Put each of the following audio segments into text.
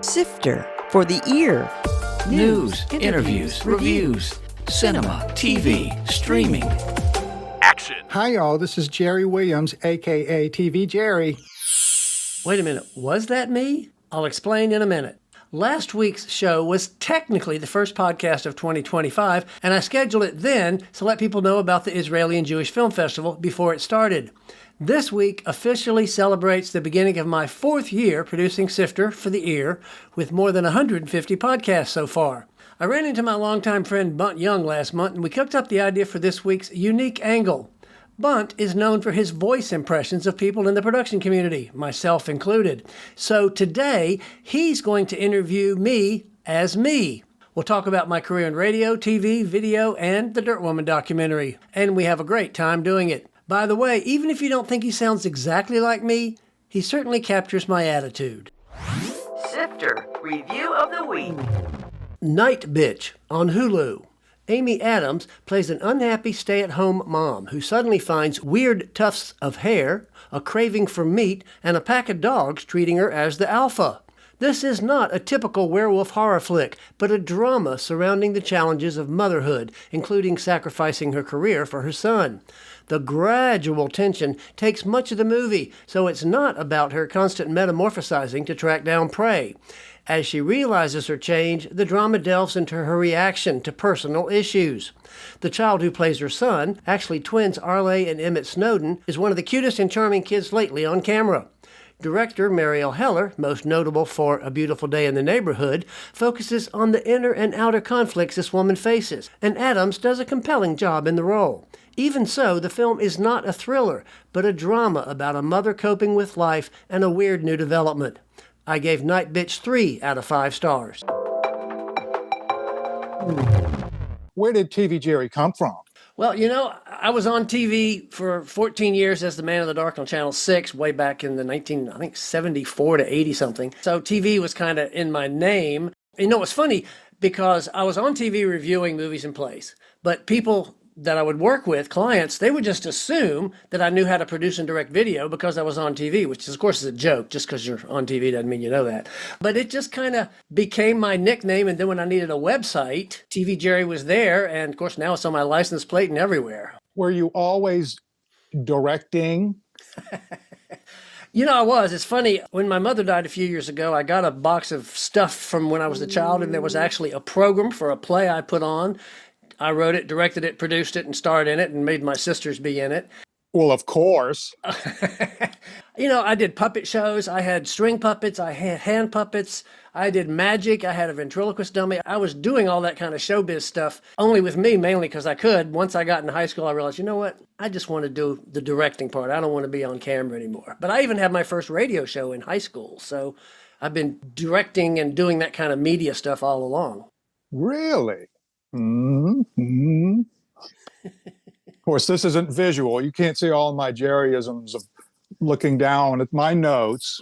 Sifter for the ear. News, interviews, reviews, cinema, TV, streaming. Action. Hi, y'all. This is Jerry Williams, a.k.a. TVJerry. Wait a minute. Was that me? I'll explain in a minute. Last week's show was technically the first podcast of 2025, and I scheduled it then to let people know about the Israeli and Jewish Film Festival before it started. This week officially celebrates the beginning of my 4th year producing Sifter for the Ear, with more than 150 podcasts so far. I ran into my longtime friend Bunt Young last month, and we cooked up the idea for this week's unique angle. Bunt is known for his voice impressions of people in the production community, myself included. So today, he's going to interview me as me. We'll talk about my career in radio, TV, video, and the Dirt Woman documentary. And we have a great time doing it. By the way, even if you don't think he sounds exactly like me, he certainly captures my attitude. Sifter Review of the Week. Night Bitch on Hulu. Amy Adams plays an unhappy stay-at-home mom who suddenly finds weird tufts of hair, a craving for meat, and a pack of dogs treating her as the alpha. This is not a typical werewolf horror flick, but a drama surrounding the challenges of motherhood, including sacrificing her career for her son. The gradual tension takes much of the movie, so it's not about her constant metamorphosizing to track down prey. As she realizes her change, the drama delves into her reaction to personal issues. The child who plays her son, actually twins Arle and Emmett Snowden, is one of the cutest and charming kids lately on camera. Director Mariel Heller, most notable for A Beautiful Day in the Neighborhood, focuses on the inner and outer conflicts this woman faces, and Adams does a compelling job in the role. Even so, the film is not a thriller, but a drama about a mother coping with life and a weird new development. I gave Night Bitch 3 out of 5 stars. Where did TVJerry come from? Well, you know, I was on TV for 14 years as the Man of the Dark on Channel 6, way back in the 74 to 80 something. So TV was kind of in my name. You know, it's funny because I was on TV reviewing movies and plays, but people that I would work with, clients, they would just assume that I knew how to produce and direct video because I was on TV, which of course is a joke. Just because you're on TV doesn't mean you know that. But it just kind of became my nickname. And then when I needed a website, TVJerry was there. And of course now it's on my license plate and everywhere. Were you always directing? You know, I was. It's funny. When my mother died a few years ago, I got a box of stuff from when I was a child. And there was actually a program for a play I put on. I wrote it, directed it, produced it, and starred in it, and made my sisters be in it. Well, of course. You know, I did puppet shows. I had string puppets. I had hand puppets. I did magic. I had a ventriloquist dummy. I was doing all that kind of showbiz stuff, only with me, mainly because I could. Once I got in high school, I realized, you know what? I just want to do the directing part. I don't want to be on camera anymore. But I even had my first radio show in high school. So I've been directing and doing that kind of media stuff all along. Really? Mm-hmm. Of course, this isn't visual. You can't see all my Jerryisms of looking down at my notes.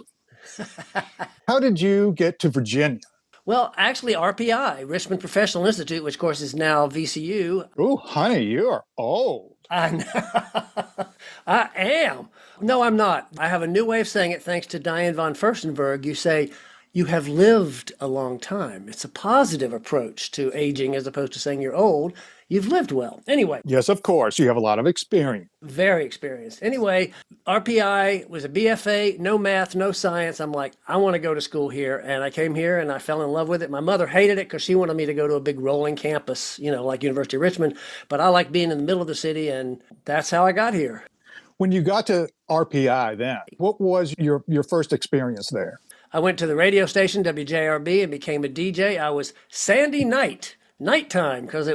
How did you get to Virginia? Well, actually, RPI, Richmond Professional Institute, which of course is now VCU. Oh, honey, you're old. I know. I am. No, I'm not. I have a new way of saying it thanks to Diane von Furstenberg. You say, you have lived a long time. It's a positive approach to aging as opposed to saying you're old. You've lived well. Anyway. Yes, of course. You have a lot of experience. Very experienced. Anyway, RPI was a BFA, no math, no science. I'm like, I want to go to school here. And I came here and I fell in love with it. My mother hated it because she wanted me to go to a big rolling campus, you know, like University of Richmond. But I like being in the middle of the city, and that's how I got here. When you got to RPI then, what was your first experience there? I went to the radio station, WJRB, and became a DJ. I was Sandy nighttime, because I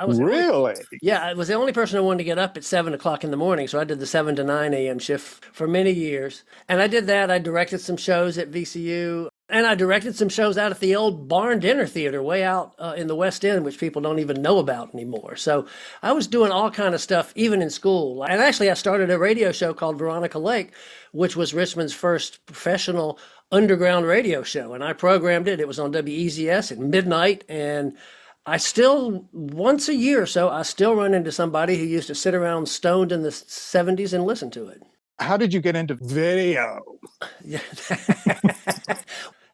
was really? Yeah, I was the only person who wanted to get up at 7 o'clock in the morning, so I did the 7 to 9 a.m. shift for many years. And I did that. I directed some shows at VCU, and I directed some shows out at the old Barn Dinner Theater way out in the West End, which people don't even know about anymore. So I was doing all kind of stuff, even in school. And actually, I started a radio show called Veronica Lake, which was Richmond's first professional underground radio show. And I programmed it. It was on WEZS at midnight, and I still, once a year or so, I still run into somebody who used to sit around stoned in the 70s and listen to it. How did you get into video? Yeah.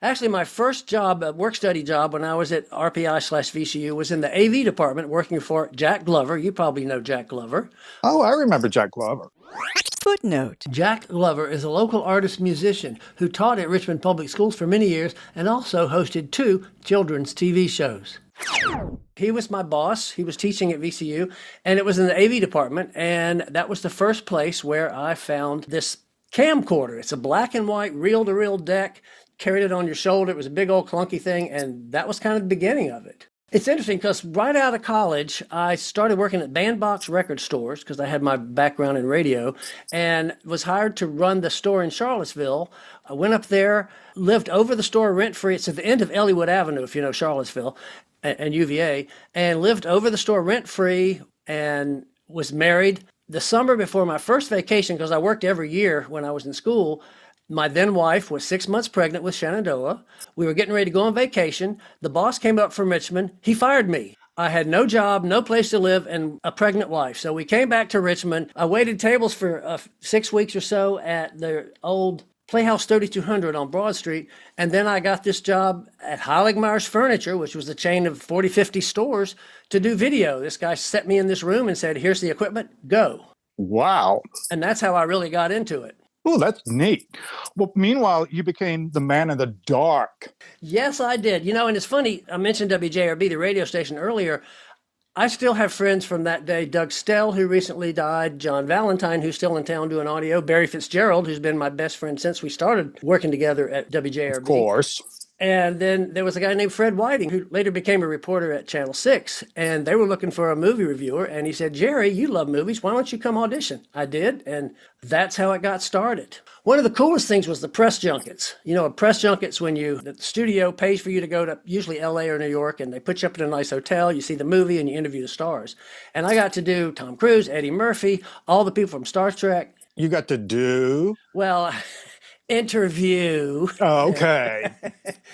Actually, my first job, work-study job, when I was at RPI/VCU was in the AV department working for Jack Glover. You probably know Jack Glover. Oh, I remember Jack Glover. Footnote. Jack Glover is a local artist-musician who taught at Richmond Public Schools for many years and also hosted 2 children's TV shows. He was my boss. He was teaching at VCU, and it was in the AV department, and that was the first place where I found this camcorder. It's a black and white reel-to-reel deck. Carried it on your shoulder. It was a big old clunky thing, and that was kind of the beginning of it. It's interesting because right out of college, I started working at Bandbox record stores because I had my background in radio and was hired to run the store in Charlottesville. I went up there, lived over the store rent-free. It's at the end of Ellwood Avenue, if you know Charlottesville, and UVA, and lived over the store rent-free and was married. The summer before my first vacation, because I worked every year when I was in school, my then wife was 6 months pregnant with Shenandoah. We were getting ready to go on vacation. The boss came up from Richmond. He fired me. I had no job, no place to live, and a pregnant wife. So we came back to Richmond. I waited tables for 6 weeks or so at the old Playhouse 3200 on Broad Street. And then I got this job at Heiligmeyer's Furniture, which was a chain of 40, 50 stores, to do video. This guy set me in this room and said, here's the equipment, go. Wow. And that's how I really got into it. Oh, that's neat. Well, meanwhile, you became the man in the dark. Yes, I did. You know, and it's funny, I mentioned WJRB, the radio station, earlier. I still have friends from that day. Doug Stell, who recently died, John Valentine, who's still in town doing audio, Barry Fitzgerald, who's been my best friend since we started working together at WJRB. Of course. And then there was a guy named Fred Whiting, who later became a reporter at Channel 6. And they were looking for a movie reviewer. And he said, Jerry, you love movies. Why don't you come audition? I did. And that's how it got started. One of the coolest things was the press junkets. You know, a press junket's when the studio pays for you to go to usually LA or New York, and they put you up in a nice hotel, you see the movie, and you interview the stars. And I got to do Tom Cruise, Eddie Murphy, all the people from Star Trek. You got to do? Well, interview. Oh, okay.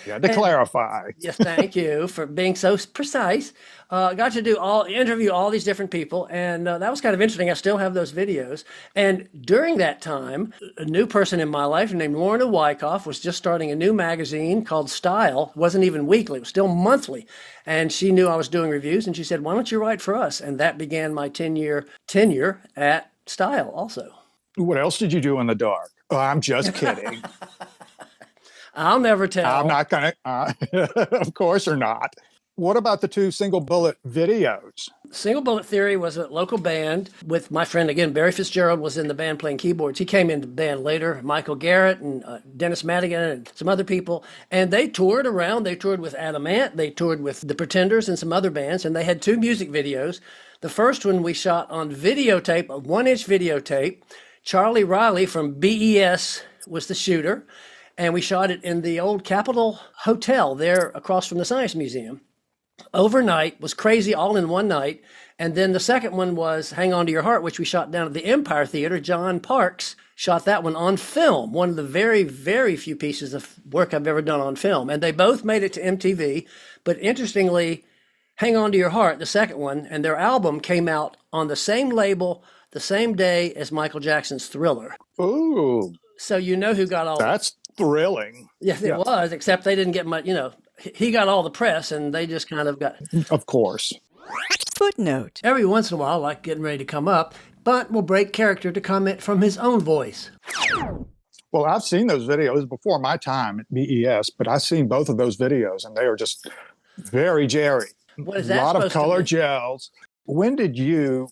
You had to clarify. Yes, thank you for being so precise. Got to interview all these different people, and that was kind of interesting. I still have those videos. And during that time, a new person in my life named Lorna Wyckoff was just starting a new magazine called Style. It wasn't even weekly, it was still monthly. And she knew I was doing reviews, and she said, why don't you write for us? And that began my 10-year tenure at Style also. What else did you do in the dark? Oh, I'm just kidding. I'll never tell. I'm not going to, of course or not. What about the 2 single bullet videos? Single Bullet Theory was a local band with my friend, again, Barry Fitzgerald was in the band playing keyboards. He came into the band later, Michael Garrett and Dennis Madigan and some other people. And they toured around. They toured with Adam Ant. They toured with The Pretenders and some other bands. And they had 2 music videos. The first one we shot on videotape, a 1-inch videotape. Charlie Riley from BES was the shooter. And we shot it in the old Capitol Hotel there across from the Science Museum. Overnight, was crazy, all in one night. And then the second one was Hang On to Your Heart, which we shot down at the Empire Theater. John Parks shot that one on film, one of the very, very few pieces of work I've ever done on film. And they both made it to MTV. But interestingly, Hang On to Your Heart, the second one, and their album came out on the same label the same day as Michael Jackson's Thriller. Ooh. So you know who got all That's thrilling. Yes, it was, except they didn't get much, he got all the press and they just kind of got. Of course. Footnote. Every once in a while, like getting ready to come up, Bunt will break character to comment from his own voice. Well, I've seen those videos before my time at BES, but I've seen both of those videos and they are just very Jerry. What is A that lot of supposed to color mean? gels. When did you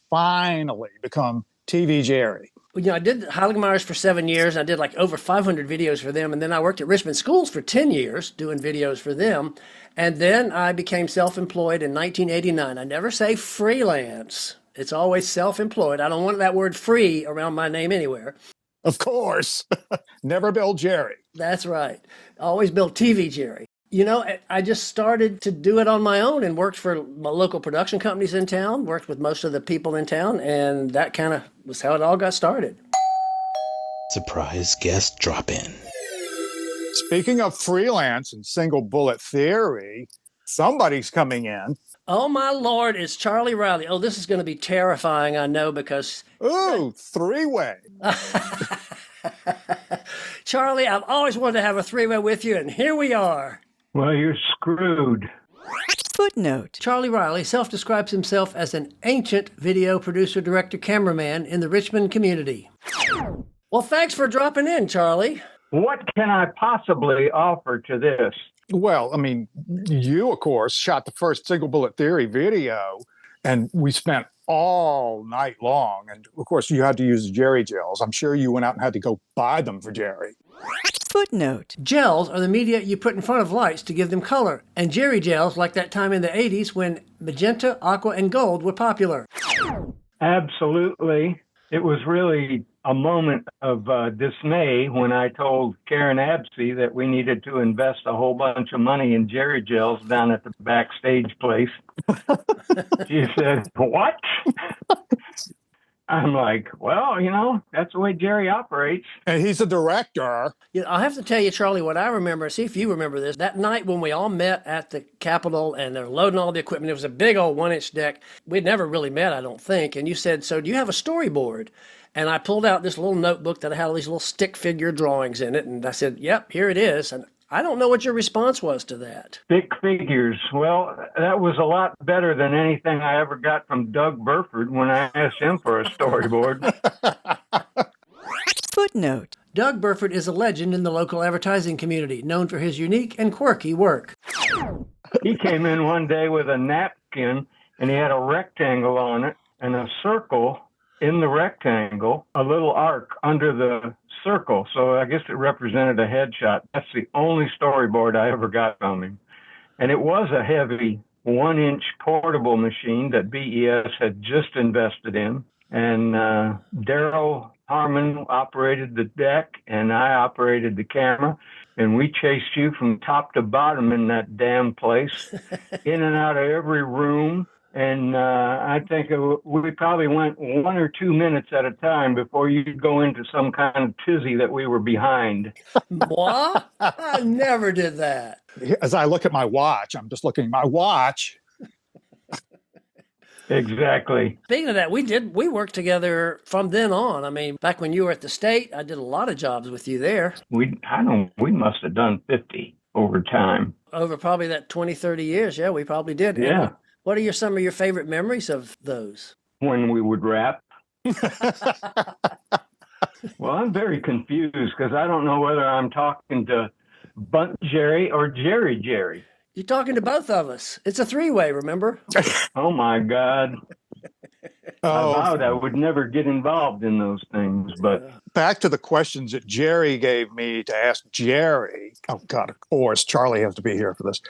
finally become TVJerry? Well, I did Heiligmeyer's for 7 years. I did like over 500 videos for them. And then I worked at Richmond Schools for 10 years doing videos for them. And then I became self-employed in 1989. I never say freelance. It's always self-employed. I don't want that word free around my name anywhere. Of course. Never build Jerry. That's right. Always built TVJerry. I just started to do it on my own and worked for my local production companies in town, worked with most of the people in town, and that kind of was how it all got started. Surprise guest drop in. Speaking of freelance and single bullet theory, somebody's coming in. Oh, my Lord, it's Charlie Riley. Oh, this is going to be terrifying, I know, because... Ooh, 3-way. Charlie, I've always wanted to have a three-way with you, and here we are. Well, you're screwed. Footnote. Charlie Riley self-describes himself as an ancient video producer, director, cameraman in the Richmond community. Well, thanks for dropping in, Charlie. What can I possibly offer to this? Well, I mean, you, of course, shot the first Single Bullet Theory video, and we spent all night long. And, of course, you had to use Jerry gels. I'm sure you went out and had to go buy them for Jerry. Footnote. Gels are the media you put in front of lights to give them color, and Jerry gels like that time in the 80s when magenta, aqua, and gold were popular. Absolutely. It was really a moment of dismay when I told Karen Absey that we needed to invest a whole bunch of money in Jerry gels down at the backstage place. She said, "What?" I'm like, well, that's the way Jerry operates. And he's a director. Yeah, I'll have to tell you, Charlie, what I remember, see if you remember this. That night when we all met at the Capitol and they're loading all the equipment, it was a big old 1-inch deck. We'd never really met, I don't think. And you said, so do you have a storyboard? And I pulled out this little notebook that had all these little stick figure drawings in it. And I said, yep, here it is. And I don't know what your response was to that. Stick figures. Well, that was a lot better than anything I ever got from Doug Burford when I asked him for a storyboard. Footnote. Doug Burford is a legend in the local advertising community, known for his unique and quirky work. He came in one day with a napkin, and he had a rectangle on it and a circle in the rectangle, a little arc under the circle. So I guess it represented a headshot. That's the only storyboard I ever got from him. And it was a heavy 1-inch portable machine that BES had just invested in. And Daryl Harmon operated the deck and I operated the camera. And we chased you from top to bottom in that damn place, in and out of every room. And I think we probably went 1 or 2 minutes at a time before you'd go into some kind of tizzy that we were behind. What? I never did that. As I look at my watch, I'm just looking at my watch. Exactly. Speaking of that, we worked together from then on. I mean, back when you were at the state, I did a lot of jobs with you there. We must have done 50 over time. Over probably that 20, 30 years. Yeah, we probably did. Yeah. What are some of your favorite memories of those? When we would rap. Well, I'm very confused because I don't know whether I'm talking to Bunt Jerry or Jerry. You're talking to both of us. It's a three-way, remember? Oh, my God. I vowed I would never get involved in those things, but... Back to the questions that Jerry gave me to ask Jerry. Oh, God, of course, Charlie has to be here for this.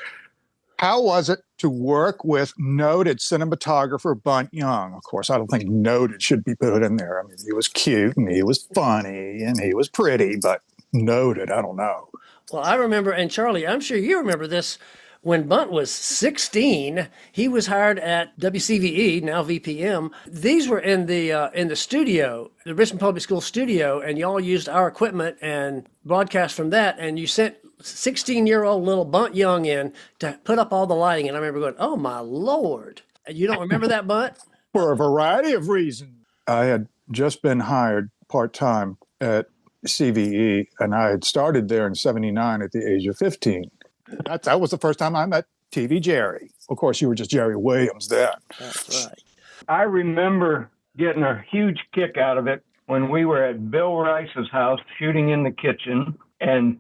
How was it to work with noted cinematographer Bunt Young? Of course, I don't think noted should be put in there. I mean, he was cute and he was funny and he was pretty, but noted, I don't know. Well, I remember, and Charlie, I'm sure you remember this, when Bunt was 16, he was hired at WCVE, now VPM. These were in the studio, the Richmond Public School studio, and y'all used our equipment and broadcast from that, and you sent 16-year-old little Bunt Young in to put up all the lighting. And I remember going, oh, my Lord. You don't remember that, Bunt? For a variety of reasons. I had just been hired part-time at CVE, and I had started there in 79 at the age of 15. That was the first time I met TVJerry. Of course, you were just Jerry Williams then. That's right. I remember getting a huge kick out of it when we were at Bill Rice's house shooting in the kitchen. And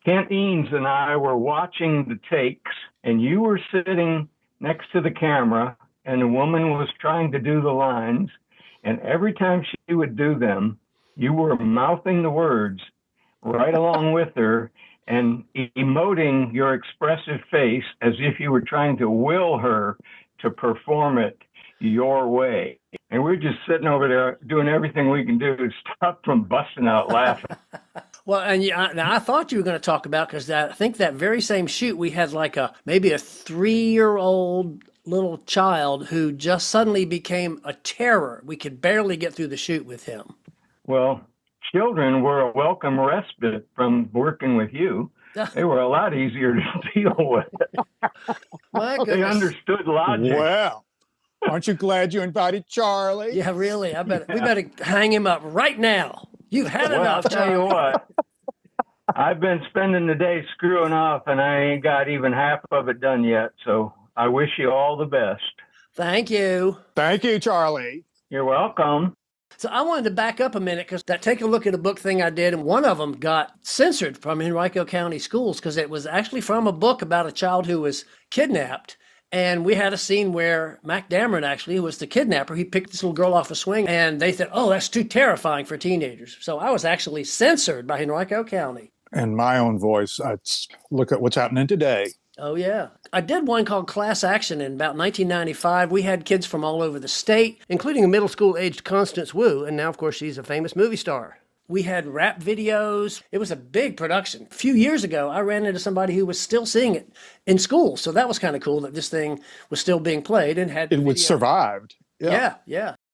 Kent Eanes and I were watching the takes, and you were sitting next to the camera, and the woman was trying to do the lines. And every time she would do them, you were mouthing the words right along with her and emoting your expressive face as if you were trying to will her to perform it your way. And we're just sitting over there doing everything we can do to stop from busting out laughing. Well, and now I thought you were going to talk about, because I think that very same shoot, we had like maybe a 3-year-old little child who just suddenly became a terror. We could barely get through the shoot with him. Well, children were a welcome respite from working with you. They were a lot easier to deal with. My goodness. They understood logic. Well, aren't you glad you invited Charlie? Yeah, really. We better hang him up right now. You've had enough, I'll tell you Charlie. what. I've been spending the day screwing off, and I ain't got even half of it done yet. So I wish you all the best. Thank you. Thank you, Charlie. You're welcome. So I wanted to back up a minute because that take a look at a book thing I did, and one of them got censored from Henrico County schools because it was actually from a book about a child who was kidnapped. And we had a scene where Mac Dameron, actually, who was the kidnapper, he picked this little girl off a swing, and they said, oh, that's too terrifying for teenagers. So I was actually censored by Henrico County. In my own voice, I look at what's happening today. Oh, yeah. I did one called Class Action in about 1995. We had kids from all over the state, including a middle school-aged Constance Wu, and now, of course, she's a famous movie star. We had rap videos. It was a big production. A few years ago, I ran into somebody who was still seeing it in school, so that was kind of cool that this thing was still being played and had It was survived. Yeah.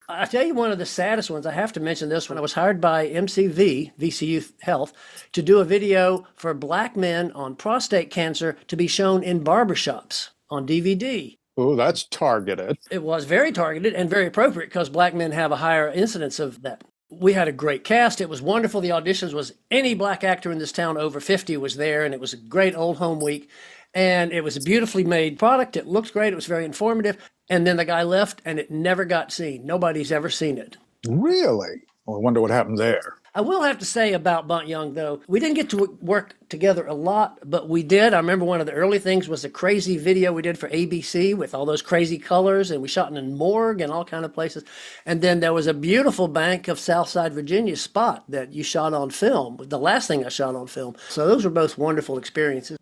I tell you one of the saddest ones, I have to mention this one. I was hired by MCV, VCU Health, to do a video for black men on prostate cancer to be shown in barbershops on DVD. Oh, that's targeted. It was very targeted and very appropriate because black men have a higher incidence of that. We had a great cast. It was wonderful. The auditions was any black actor in this town over 50 was there, and it was a great old home week. And it was a beautifully made product. It looked great. It was very informative. And then the guy left, and it never got seen. Nobody's ever seen it. Really? Well, I wonder what happened there. I will have to say about Bunt Young, though, we didn't get to work together a lot, but we did. I remember one of the early things was a crazy video we did for ABC with all those crazy colors, and we shot in a morgue and all kind of places. And then there was a beautiful Bank of Southside Virginia spot that you shot on film, the last thing I shot on film. So those were both wonderful experiences.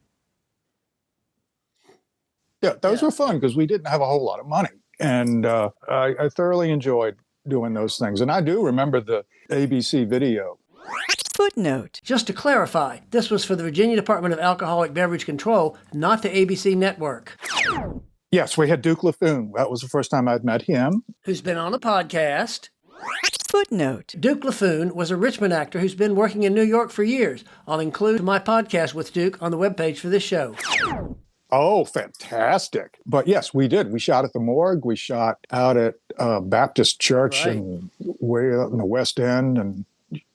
Yeah, those were fun because we didn't have a whole lot of money. And I thoroughly enjoyed doing those things. And I do remember the ABC video. Footnote. Just to clarify, this was for the Virginia Department of Alcoholic Beverage Control, not the ABC network. Yes, we had Duke LaFoon. That was the first time I'd met him. Who's been on a podcast. Footnote. Duke LaFoon was a Richmond actor who's been working in New York for years. I'll include my podcast with Duke on the webpage for this show. Oh, fantastic. But yes, we did. We shot at the morgue. We shot out at Baptist Church and way out in the West End. And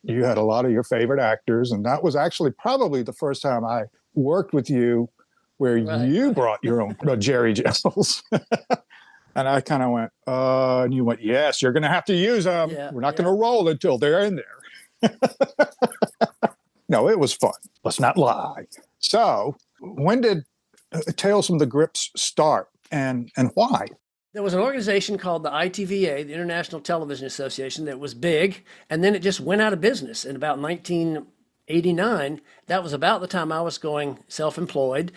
you had a lot of your favorite actors. And that was actually probably the first time I worked with you where you brought your own Jerry gels. And I kind of went, and you went, yes, you're going to have to use them. Yeah, We're not going to roll until they're in there. No, it was fun. Let's not lie. So when did Tales from the Grips start and why? There was an organization called the ITVA, the International Television Association, that was big, and then it just went out of business in about 1989. That was about the time I was going self-employed.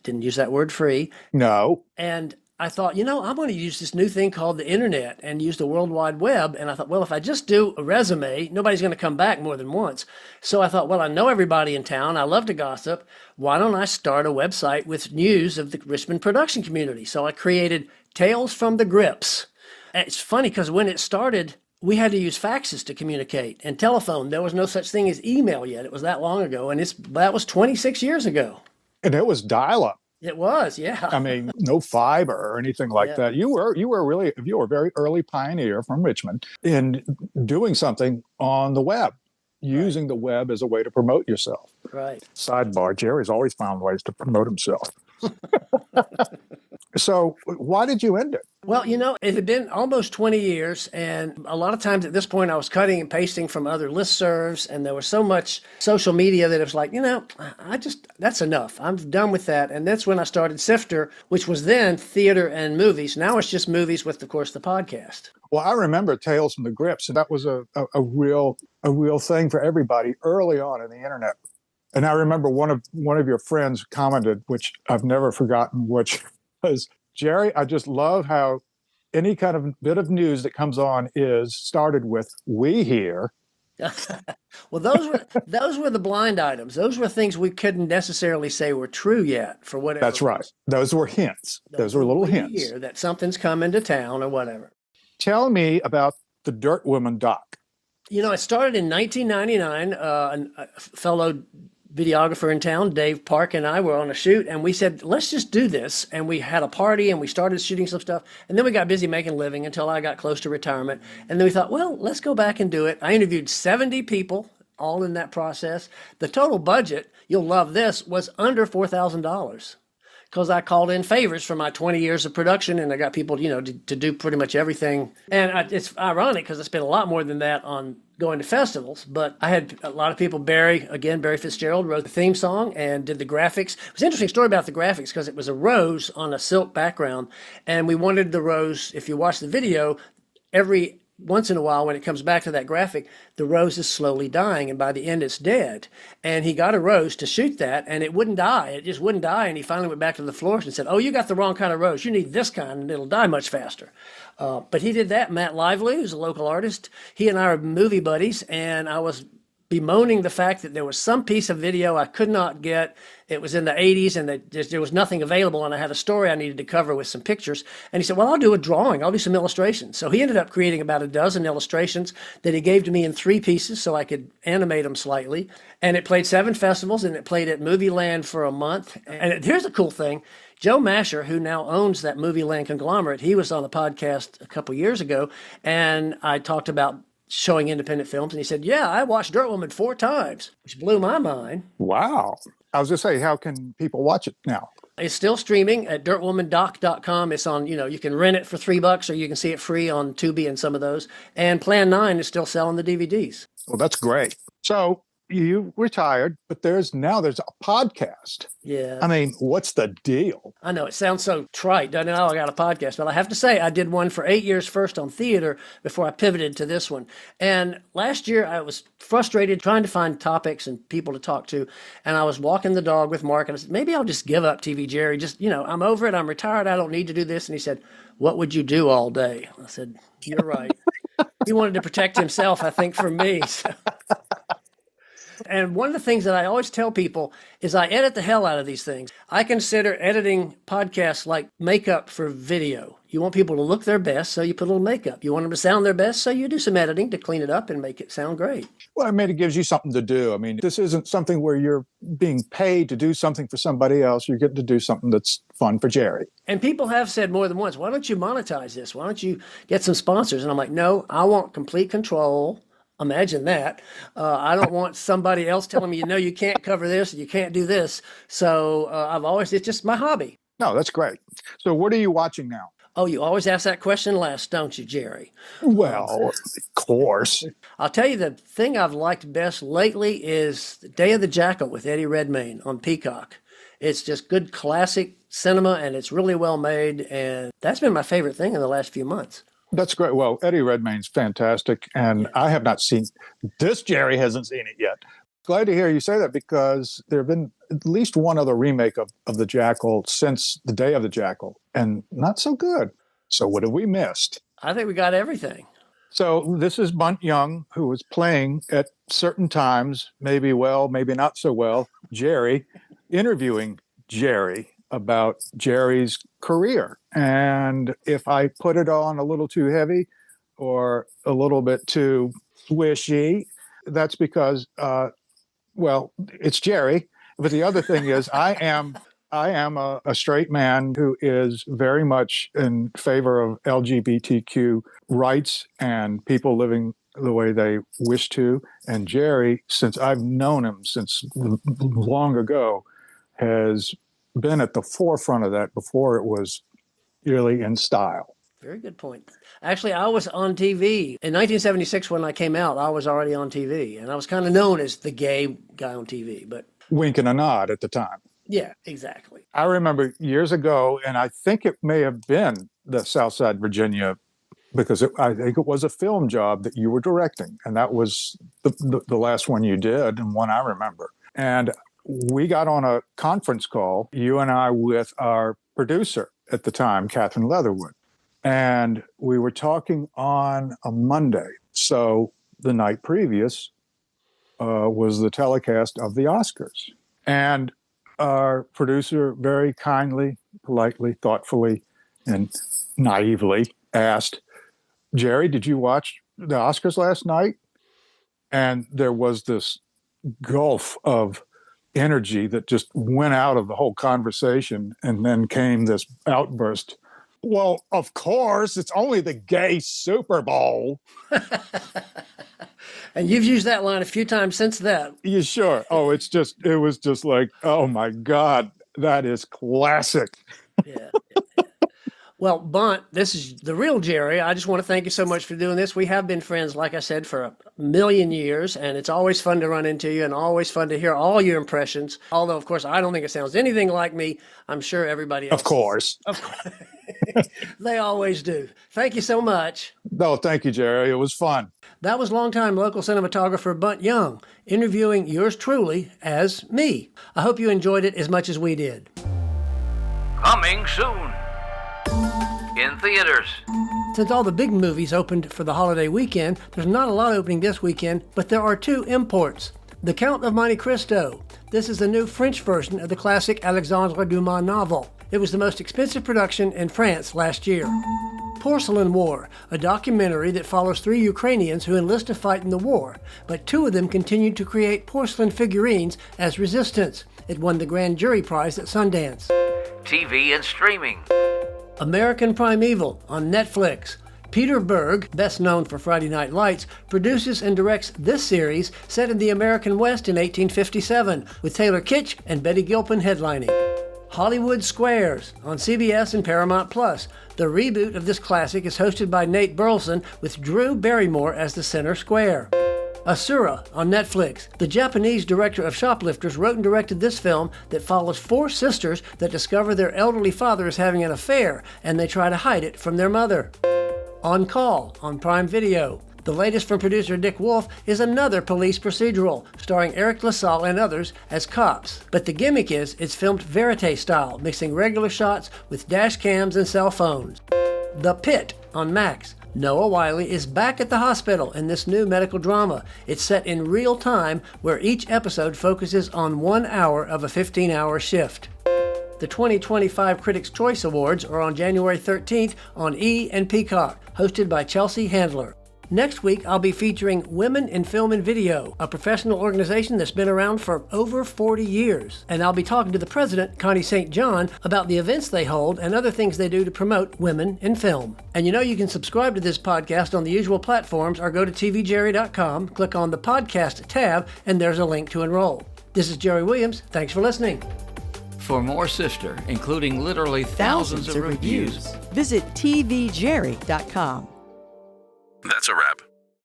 Didn't use that word free. No. And I thought, I'm going to use this new thing called the internet and use the World Wide Web. And I thought, well, if I just do a resume, nobody's going to come back more than once. So I thought, well, I know everybody in town. I love to gossip. Why don't I start a website with news of the Richmond production community? So I created Tales from the Grips. And it's funny because when it started, we had to use faxes to communicate and telephone. There was no such thing as email yet. It was that long ago. And that was 26 years ago. And it was dial-up. It was, yeah. I mean, no fiber or anything like that. You were a very early pioneer from Richmond in doing something on the web, using the web as a way to promote yourself. Right. Sidebar, Jerry's always found ways to promote himself. So why did you end it? Well, it had been almost 20 years, and a lot of times at this point I was cutting and pasting from other listservs, and there was so much social media that it was like, that's enough. I'm done with that. And that's when I started Sifter, which was then theater and movies. Now it's just movies with, of course, the podcast. Well, I remember Tales from the Grips, and that was a real thing for everybody early on in the internet. And I remember one of your friends commented, which I've never forgotten, which was, Jerry, I just love how any kind of bit of news that comes on is started with "we hear." Well, those were the blind items. Those were things we couldn't necessarily say were true yet for whatever. That's right. Those were hints. Those were little hints. Hear that something's coming to town or whatever. Tell me about the Dirt Woman doc. It started in 1999. A fellow videographer in town, Dave Park, and I were on a shoot, and we said, let's just do this. And we had a party, and we started shooting some stuff. And then we got busy making a living until I got close to retirement. And then we thought, well, let's go back and do it. I interviewed 70 people all in that process. The total budget, you'll love this, was under $4,000 because I called in favors for my 20 years of production, and I got people, to do pretty much everything. And it's ironic because I spent a lot more than that on going to festivals, but I had a lot of people. Barry Fitzgerald wrote the theme song and did the graphics. It was an interesting story about the graphics because it was a rose on a silk background, and we wanted the rose, if you watch the video, every once in a while, when it comes back to that graphic, the rose is slowly dying, and by the end, it's dead. And he got a rose to shoot that, and it wouldn't die. It just wouldn't die. And he finally went back to the florist and said, "Oh, you got the wrong kind of rose. You need this kind, and it'll die much faster." But he did that. Matt Lively, who's a local artist, he and I are movie buddies, and I was bemoaning the fact that there was some piece of video I could not get. It was in the 80s, and there was nothing available, and I had a story I needed to cover with some pictures. And he said, "Well, I'll do a drawing. I'll do some illustrations." So he ended up creating about a dozen illustrations that he gave to me in 3 pieces so I could animate them slightly. And it played 7 festivals, and it played at Movie Land for a month. And here's the cool thing. Joe Masher, who now owns that Movie Land conglomerate, he was on the podcast a couple years ago, and I talked about showing independent films, and he said, "Yeah, I watched Dirt Woman 4 times," which blew my mind. Wow. I was just saying, how can people watch it now? It's still streaming at dirtwomandoc.com. It's on, you can rent it for $3 or you can see it free on Tubi and some of those. And Plan 9 is still selling the DVDs. Well, that's great. So you retired, but there's a podcast. Yeah. I mean, what's the deal? I know it sounds so trite, doesn't it? Oh, I got a podcast. But I have to say, I did one for 8 years first on theater before I pivoted to this one. And last year, I was frustrated trying to find topics and people to talk to. And I was walking the dog with Mark, and I said, maybe I'll just give up TVJerry. Just, I'm over it. I'm retired. I don't need to do this. And he said, "What would you do all day?" I said, "You're right." He wanted to protect himself, I think, from me. So. And one of the things that I always tell people is I edit the hell out of these things. I consider editing podcasts like makeup for video. You want people to look their best, so you put a little makeup. You want them to sound their best, so you do some editing to clean it up and make it sound great. Well, I mean, it gives you something to do. I mean, this isn't something where you're being paid to do something for somebody else. You're getting to do something that's fun for Jerry. And people have said more than once, "Why don't you monetize this? Why don't you get some sponsors?" And I'm like, no, I want complete control. Imagine that. I don't want somebody else telling me, you can't cover this, you can't do this. So it's just my hobby. No, that's great. So what are you watching now? Oh, you always ask that question last, don't you, Jerry? Well, of course. I'll tell you the thing I've liked best lately is Day of the Jackal with Eddie Redmayne on Peacock. It's just good classic cinema, and it's really well made, and that's been my favorite thing in the last few months. That's great. Well, Eddie Redmayne's fantastic, and I have not seen this. Jerry hasn't seen it yet. Glad to hear you say that, because there have been at least one other remake of The Jackal since the Day of the Jackal, and not so good. So what have we missed? I think we got everything. So this is Bunt Young, who was playing at certain times, maybe well, maybe not so well, Jerry, interviewing Jerry about Jerry's career. And if I put it on a little too heavy or a little bit too swishy, that's because, it's Jerry. But the other thing is I am a straight man who is very much in favor of LGBTQ rights and people living the way they wish to. And Jerry, since I've known him since long ago, has been at the forefront of that before it was really in style. Very good point. Actually, I was on TV. In 1976, when I came out, I was already on TV. And I was kind of known as the gay guy on TV. But Wink and a nod at the time. Yeah, exactly. I remember years ago, and I think it may have been the Southside Virginia, because I think it was a film job that you were directing. And that was the last one you did, and one I remember. And we got on a conference call, you and I, with our producer at the time, Catherine Leatherwood. And we were talking on a Monday. So the night previous was the telecast of the Oscars. And our producer very kindly, politely, thoughtfully, and naively asked, "Jerry, did you watch the Oscars last night?" And there was this gulf of energy that just went out of the whole conversation. And then came this outburst, Well, of course, it's only the gay Super Bowl. And you've used that line a few times since then. You sure? Oh, it was just like, oh my God, that is classic. Yeah. Well, Bunt, this is the real Jerry. I just want to thank you so much for doing this. We have been friends, like I said, for a million years, and it's always fun to run into you and always fun to hear all your impressions. Although, of course, I don't think it sounds anything like me. I'm sure everybody else. Of course. They always do. Thank you so much. No, thank you, Jerry. It was fun. That was longtime local cinematographer Bunt Young interviewing yours truly as me. I hope you enjoyed it as much as we did. Coming soon. In theaters. Since all the big movies opened for the holiday weekend, there's not a lot opening this weekend, but there are two imports. The Count of Monte Cristo. This is the new French version of the classic Alexandre Dumas novel. It was the most expensive production in France last year. Porcelain War, a documentary that follows 3 Ukrainians who enlist to fight in the war, but 2 of them continued to create porcelain figurines as resistance. It won the Grand Jury Prize at Sundance. TV and streaming. American Primeval on Netflix. Peter Berg, best known for Friday Night Lights, produces and directs this series set in the American West in 1857, with Taylor Kitsch and Betty Gilpin headlining. Hollywood Squares on CBS and Paramount+. The reboot of this classic is hosted by Nate Burleson, with Drew Barrymore as the center square. Asura on Netflix. The Japanese director of Shoplifters wrote and directed this film that follows 4 sisters that discover their elderly father is having an affair, and they try to hide it from their mother. On Call on Prime Video. The latest from producer Dick Wolf is another police procedural, starring Eric LaSalle and others as cops. But the gimmick is it's filmed verite style, mixing regular shots with dash cams and cell phones. The Pit on Max. Noah Wiley is back at the hospital in this new medical drama. It's set in real time, where each episode focuses on 1 hour of a 15-hour shift. The 2025 Critics' Choice Awards are on January 13th on E! And Peacock, hosted by Chelsea Handler. Next week, I'll be featuring Women in Film and Video, a professional organization that's been around for over 40 years. And I'll be talking to the president, Connie St. John, about the events they hold and other things they do to promote women in film. And you can subscribe to this podcast on the usual platforms or go to TVJerry.com, click on the podcast tab, and there's a link to enroll. This is Jerry Williams. Thanks for listening. For more Sister, including literally thousands of reviews, Visit TVJerry.com.